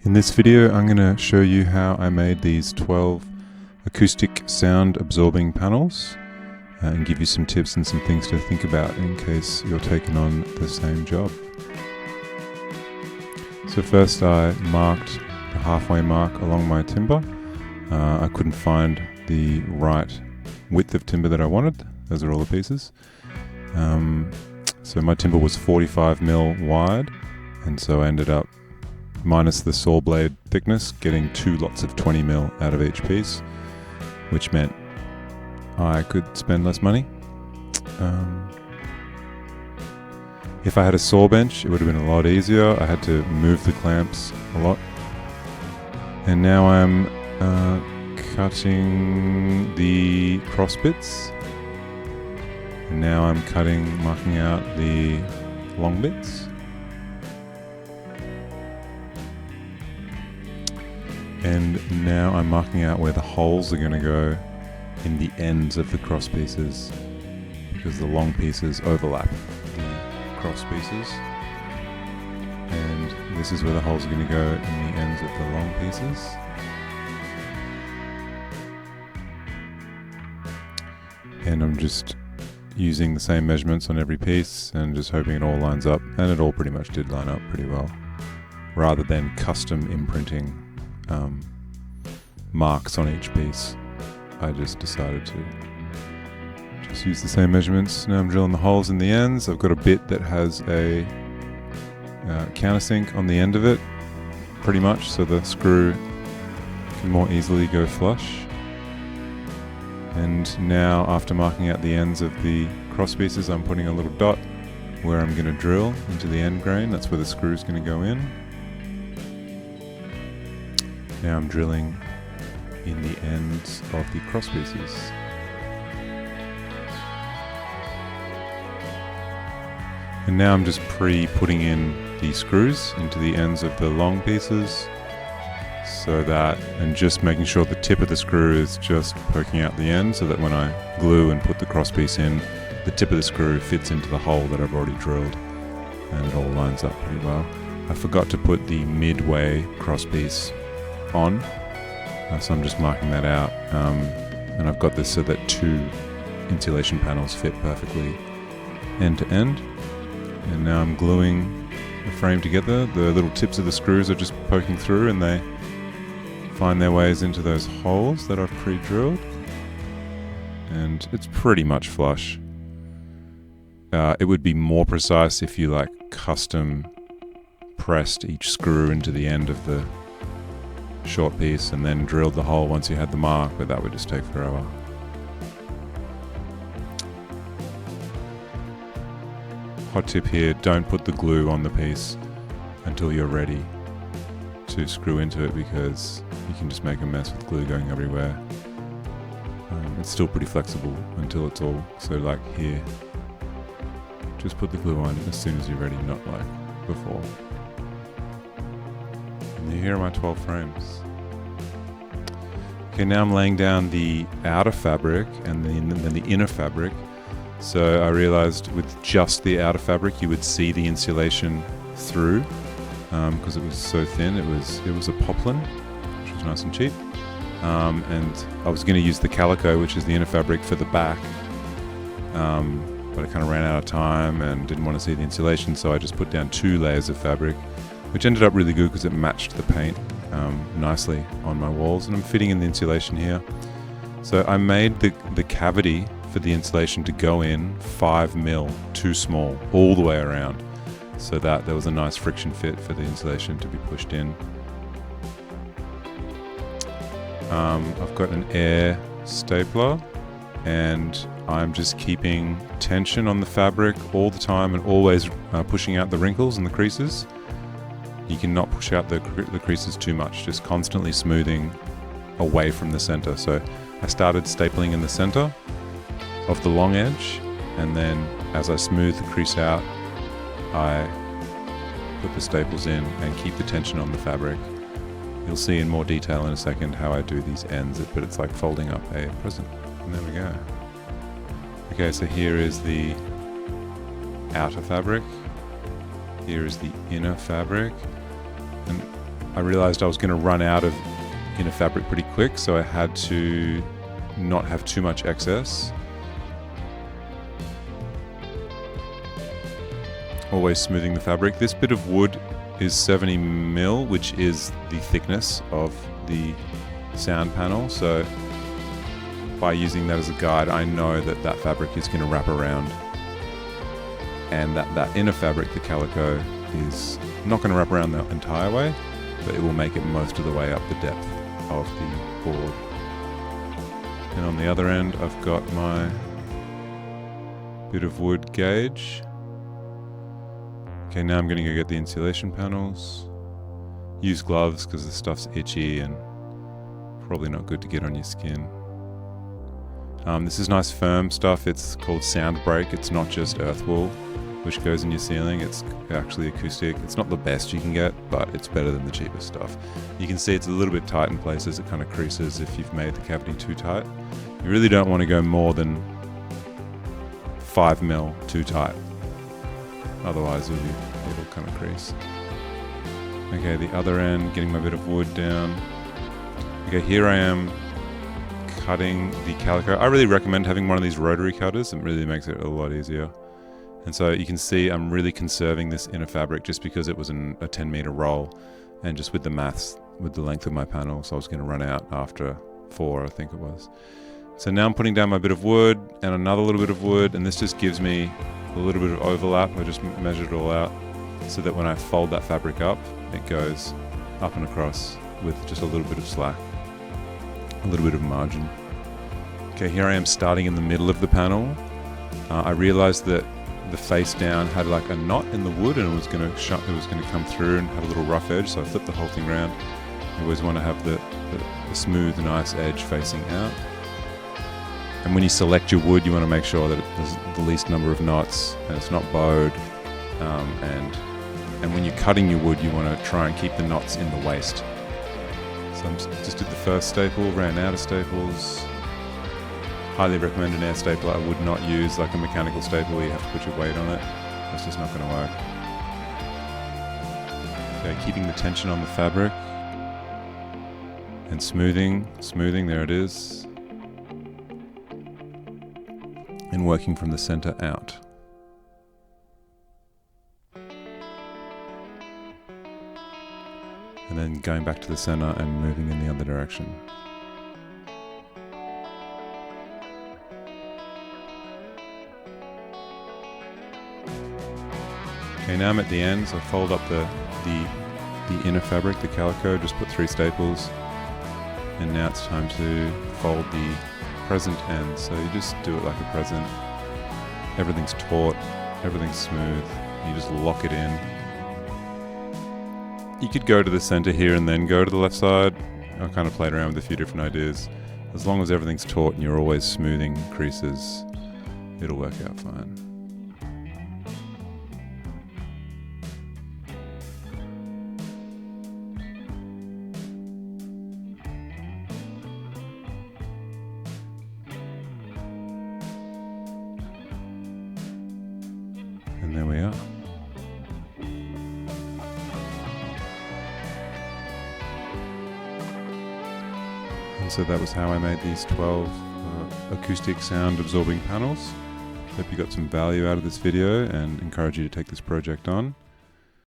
In this video, I'm going to show you how I made these 12 acoustic sound absorbing panels and give you some tips and some things to think about in case you're taking on the same job. So first I marked the halfway mark along my timber. I couldn't find the right width of timber that I wanted. Those are all the pieces. So my timber was 45mm wide, and so I ended up, minus the saw blade thickness, getting 2 lots of 20mm out of each piece, which meant I could spend less money. If I had a saw bench, it would have been a lot easier. I had to move the clamps a lot. And now I'm cutting the cross bits. And now I'm marking out the long bits. And now I'm marking out where the holes are going to go in the ends of the cross pieces, because the long pieces overlap the cross pieces. And this is where the holes are going to go in the ends of the long pieces. And I'm just using the same measurements on every piece and just hoping it all lines up, and it all pretty much did line up pretty well, rather than custom imprinting marks on each piece. I just decided to just use the same measurements. Now I'm drilling the holes in the ends. I've got a bit that has a countersink on the end of it, pretty much, so the screw can more easily go flush. And now, after marking out the ends of the cross pieces, I'm putting a little dot where I'm going to drill into the end grain. That's where the screw is going to go in. Now I'm drilling in the ends of the cross pieces. And now I'm just putting in the screws into the ends of the long pieces, so that, and just making sure the tip of the screw is just poking out the end, so that when I glue and put the cross piece in, the tip of the screw fits into the hole that I've already drilled, and it all lines up pretty well. I forgot to put the midway cross piece on, so I'm just marking that out, and I've got this so that 2 insulation panels fit perfectly end to end. And now I'm gluing the frame together. The little tips of the screws are just poking through, and they find their ways into those holes that I've pre-drilled, and it's pretty much flush. It would be more precise if you custom pressed each screw into the end of the short piece and then drilled the hole once you had the mark, but that would just take forever. Hot tip here, don't put the glue on the piece until you're ready to screw into it, because you can just make a mess with glue going everywhere. It's still pretty flexible until it's all, so here, just put the glue on as soon as you're ready, not like before. And here are my 12 frames. Okay, now I'm laying down the outer fabric and then the inner fabric. So I realized with just the outer fabric you would see the insulation through, because it was so thin. It was a poplin, which was nice and cheap, and I was going to use the calico, which is the inner fabric, for the back, but I kind of ran out of time and didn't want to see the insulation, so I just put down 2 layers of fabric, which ended up really good because it matched the paint nicely on my walls. And I'm fitting in the insulation here. So I made the cavity for the insulation to go in 5mm too small all the way around, so that there was a nice friction fit for the insulation to be pushed in. I've got an air stapler, and I'm just keeping tension on the fabric all the time, and always pushing out the wrinkles and the creases. You cannot push out the creases too much, just constantly smoothing away from the center. So I started stapling in the center of the long edge, and then as I smooth the crease out, I put the staples in and keep the tension on the fabric. You'll see in more detail in a second how I do these ends, but it's like folding up a present. And there we go. Okay, so here is the outer fabric. Here is the inner fabric. And I realized I was going to run out of inner fabric pretty quick, so I had to not have too much excess. Always smoothing the fabric. This bit of wood is 70 mil, which is the thickness of the sound panel, so by using that as a guide, I know that that fabric is going to wrap around, and that inner fabric, the calico, is not going to wrap around the entire way, but it will make it most of the way up the depth of the board. And on the other end, I've got my bit of wood gauge. Okay, now I'm going to go get the insulation panels. Use gloves because the stuff's itchy and probably not good to get on your skin. This is nice firm stuff. It's called sound break. It's not just earth wool, which goes in your ceiling. It's actually acoustic. It's not the best you can get, but it's better than the cheapest stuff. You can see it's a little bit tight in places. It kind of creases if you've made the cavity too tight. You really don't want to go more than 5 mil too tight. Otherwise it'll kind of crease. Okay, the other end, getting my bit of wood down. Okay, here I am cutting the calico. I really recommend having one of these rotary cutters. It really makes it a lot easier. And so you can see I'm really conserving this inner fabric just because it was a 10 meter roll, and just with the maths, with the length of my panel, so I was going to run out after 4, I think it was. So now I'm putting down my bit of wood and another little bit of wood, and this just gives me a little bit of overlap. I just measured it all out so that when I fold that fabric up, it goes up and across with just a little bit of slack, a little bit of margin. Okay, here I am starting in the middle of the panel. I realized that the face down had like a knot in the wood, and it was going to come through and have a little rough edge, so I flipped the whole thing around. You always want to have the smooth, nice edge facing out. And when you select your wood, you want to make sure that there's the least number of knots and it's not bowed. And when you're cutting your wood, you want to try and keep the knots in the waist. So I just did the first staple, ran out of staples. Highly recommend an air stapler. I would not use like a mechanical staple where you have to put your weight on it. That's just not going to work. Okay, keeping the tension on the fabric and smoothing, there it is. And working from the center out. And then going back to the center and moving in the other direction. Okay, now I'm at the end, so I fold up the inner fabric, the calico, just put 3 staples, and now it's time to fold the present end. So you just do it like a present. Everything's taut, everything's smooth, you just lock it in. You could go to the center here and then go to the left side. I kind of played around with a few different ideas. As long as everything's taut and you're always smoothing creases, it'll work out fine. And there we are. And so that was how I made these 12 acoustic sound absorbing panels. Hope you got some value out of this video and encourage you to take this project on.